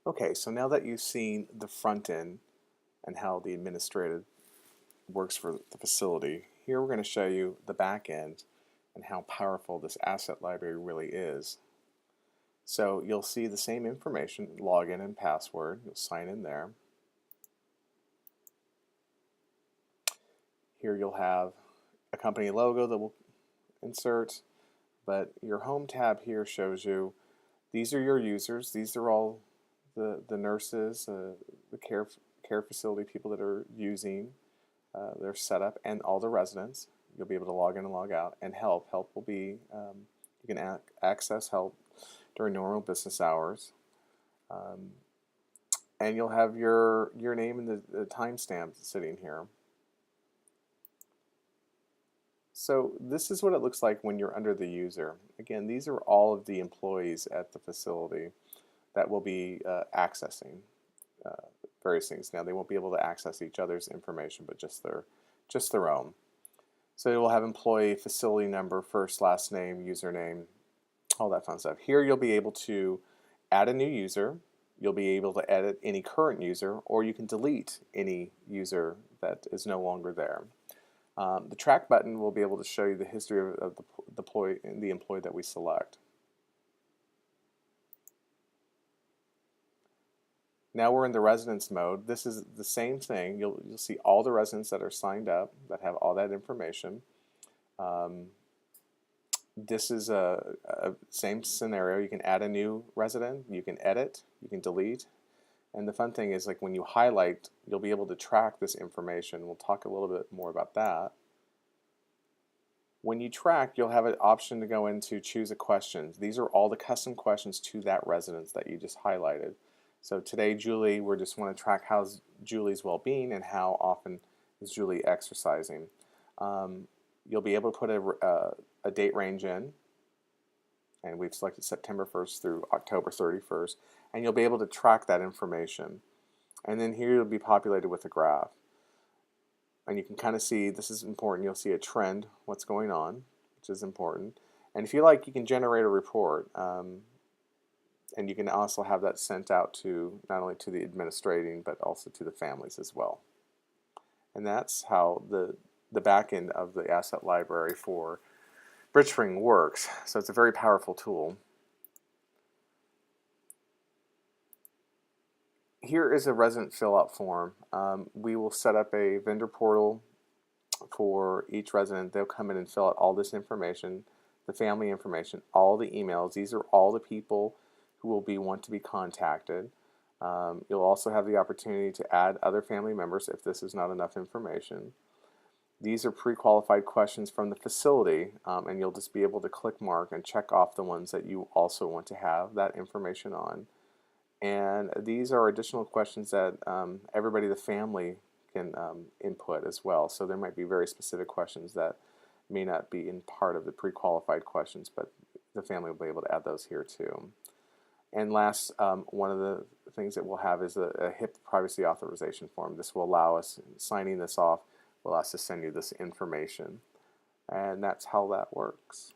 Okay, so now that you've seen the front end and how the administrative works for the facility, here we're going to show you the back end and how powerful this asset library really is. So you'll see the same information, login and password. You'll sign in there. Here you'll have a company logo that we'll insert, but your home tab here shows you these are your users. These are all the nurses, the care facility people that are using their setup, and all the residents. You'll be able to log in and log out. And help. Help will be, you can access help during normal business hours. And you'll have your name and the timestamp sitting here. So this is what it looks like when you're under the user. Again, these are all of the employees at the facility that will be accessing various things. Now they won't be able to access each other's information, but just their own. So it will have employee, facility number, first, last name, username, all that fun stuff. Here you'll be able to add a new user. You'll be able to edit any current user, or you can delete any user that is no longer there. The track button will be able to show you the history of the employee that we select. Now we're in the residence mode. This is the same thing. You'll see all the residents that are signed up that have all that information. This is a same scenario. You can add a new resident, you can edit, you can delete. And the fun thing is, like, when you highlight, you'll be able to track this information. We'll talk a little bit more about that. When you track, you'll have an option to go into choose a question. These are all the custom questions to that residence that you just highlighted. So today, Julie, we just want to track how's Julie's well-being and how often is Julie exercising. You'll be able to put a date range in, and we've selected September 1st through October 31st, and you'll be able to track that information. And then here you'll be populated with a graph. And you can kind of see, this is important, you'll see a trend, what's going on, which is important. And if you like, you can generate a report. And you can also have that sent out to not only to the administrating, but also to the families as well. And that's how the back end of the asset library for bridgespring works. So it's a very powerful tool. Here is a resident fill-out form. We will set up a vendor portal for each resident. They'll come in and fill out all this information, the family information, all the emails. These are all the people who will want to be contacted. You'll also have the opportunity to add other family members if this is not enough information. These are pre-qualified questions from the facility, and you'll just be able to click mark and check off the ones that you also want to have that information on. And these are additional questions that everybody in the family can input as well. So there might be very specific questions that may not be in part of the pre-qualified questions, but the family will be able to add those here too. And last, one of the things that we'll have is a HIP privacy authorization form. This will allow us, signing this off, will allow us to send you this information. And that's how that works.